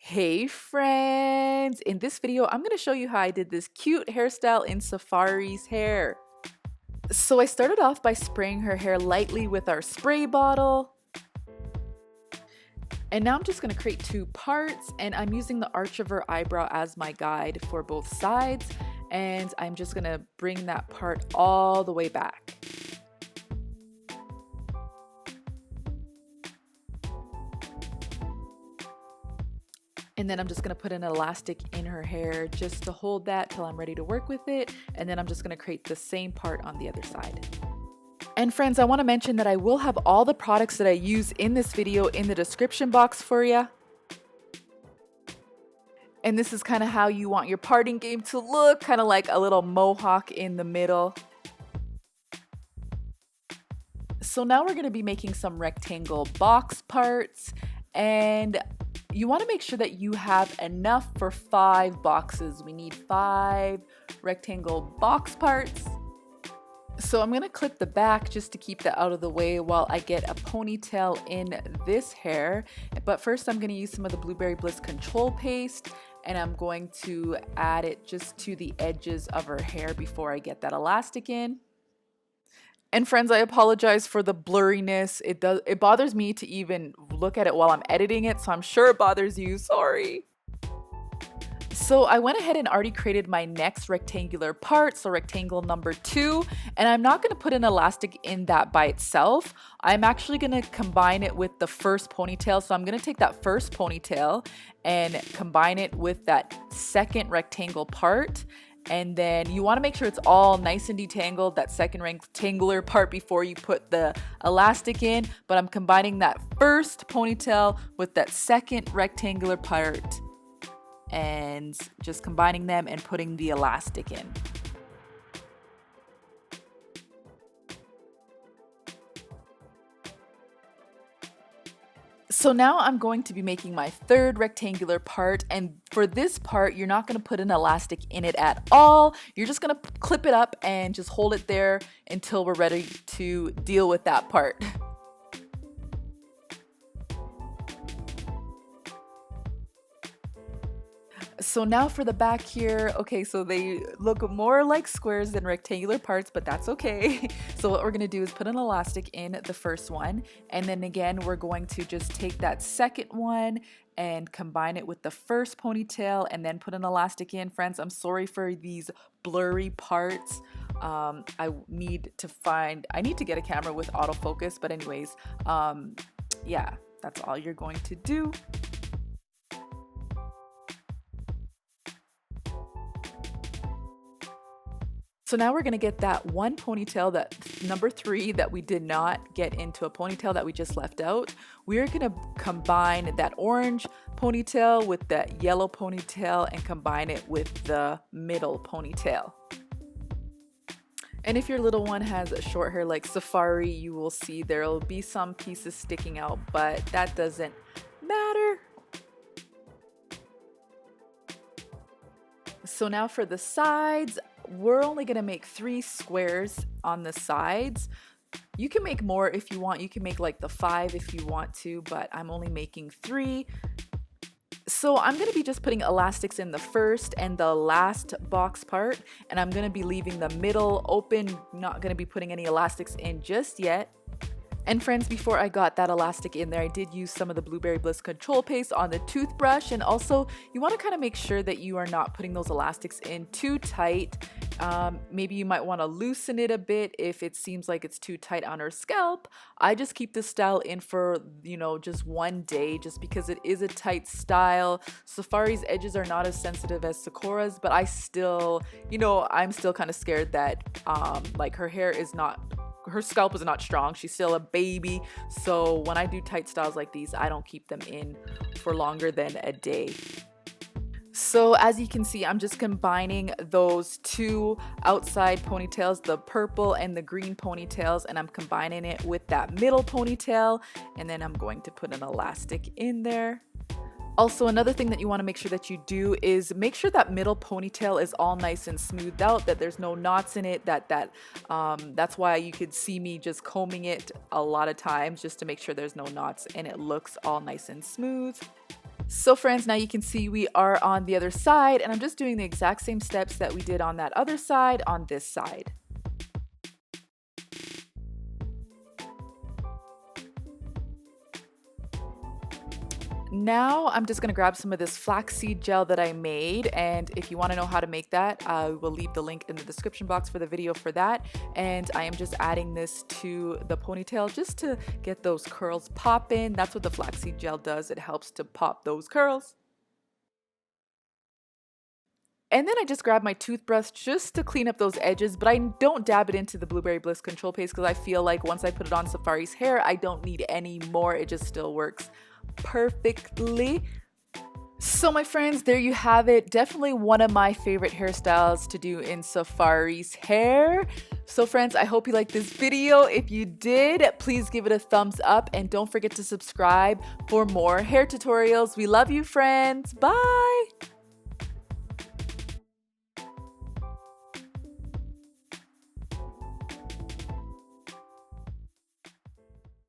Hey friends! In this video, I'm going to show you how I did this cute hairstyle in Sefari's hair. So I started off by spraying her hair lightly with our spray bottle. And now I'm just going to create two parts, and I'm using the arch of her eyebrow as my guide for both sides. And I'm just going to bring that part all the way back. And then I'm just going to put an elastic in her hair just to hold that till I'm ready to work with it. And then I'm just going to create the same part on the other side. And friends, I want to mention that I will have all the products that I use in this video in the description box for you. And this is kind of how you want your parting game to look, kind of like a little mohawk in the middle. So now we're going to be making some rectangle box parts, and you want to make sure that you have enough for 5 boxes. We need 5 rectangle box parts. So I'm going to clip the back just to keep that out of the way while I get a ponytail in this hair. But first I'm going to use some of the Blueberry Bliss control paste, and I'm going to add it just to the edges of her hair before I get that elastic in. And friends, I apologize for the blurriness. It bothers me to even look at it while I'm editing it, so I'm sure it bothers you. Sorry. So I went ahead and already created my next rectangular part, so rectangle number 2, and I'm not going to put an elastic in that by itself. I'm actually going to combine it with the first ponytail. So I'm going to take that first ponytail and combine it with that second rectangle part. And then you want to make sure it's all nice and detangled, that second rectangular part, before you put the elastic in. But I'm combining that first ponytail with that second rectangular part and just combining them and putting the elastic in. So now I'm going to be making my third rectangular part, and for this part you're not going to put an elastic in it at all. You're just going to clip it up and just hold it there until we're ready to deal with that part. So now for the back here, okay, so they look more like squares than rectangular parts, but that's okay. So what we're gonna do is put an elastic in the first one, and then again, we're going to just take that second one and combine it with the first ponytail and then put an elastic in. Friends, I'm sorry for these blurry parts. I need to get a camera with autofocus, but anyways, yeah, that's all you're going to do. So now we're going to get that one ponytail, that number 3 that we did not get into a ponytail that we just left out. We're going to combine that orange ponytail with that yellow ponytail and combine it with the middle ponytail. And if your little one has short hair like Sefari, you will see there will be some pieces sticking out, but that doesn't matter. So now for the sides, we're only going to make 3 squares on the sides. You can make more if you want. You can make like the 5 if you want to, but I'm only making 3. So I'm going to be just putting elastics in the first and the last box part, and I'm going to be leaving the middle open, not going to be putting any elastics in just yet. And friends, before I got that elastic in there, I did use some of the Blueberry Bliss control paste on the toothbrush. And also, you want to kind of make sure that you are not putting those elastics in too tight. Maybe you might want to loosen it a bit if it seems like it's too tight on her scalp. I just keep this style in for, just one day, just because it is a tight style. Sefari's edges are not as sensitive as Sekora's, but I still, I'm still kind of scared that her scalp is not strong. She's still a baby. So when I do tight styles like these, I don't keep them in for longer than a day. So as you can see, I'm just combining those 2 outside ponytails, the purple and the green ponytails, and I'm combining it with that middle ponytail, and then I'm going to put an elastic in there. Also, another thing that you want to make sure that you do is make sure that middle ponytail is all nice and smoothed out, that there's no knots in it, that's why you could see me just combing it a lot of times just to make sure there's no knots and it looks all nice and smooth. So friends, now you can see we are on the other side, and I'm just doing the exact same steps that we did on that other side on this side. Now I'm just going to grab some of this flaxseed gel that I made, and if you want to know how to make that, I will leave the link in the description box for the video for that. And I am just adding this to the ponytail just to get those curls popping. That's what the flaxseed gel does. It helps to pop those curls. And then I just grab my toothbrush just to clean up those edges, but I don't dab it into the Blueberry Bliss Control Paste because I feel like once I put it on Sefari's hair, I don't need any more. It just still works perfectly. So my friends, there you have it. Definitely one of my favorite hairstyles to do in Sefari's hair. So friends, I hope you liked this video. If you did, please give it a thumbs up and don't forget to subscribe for more hair tutorials. We love you, friends. Bye.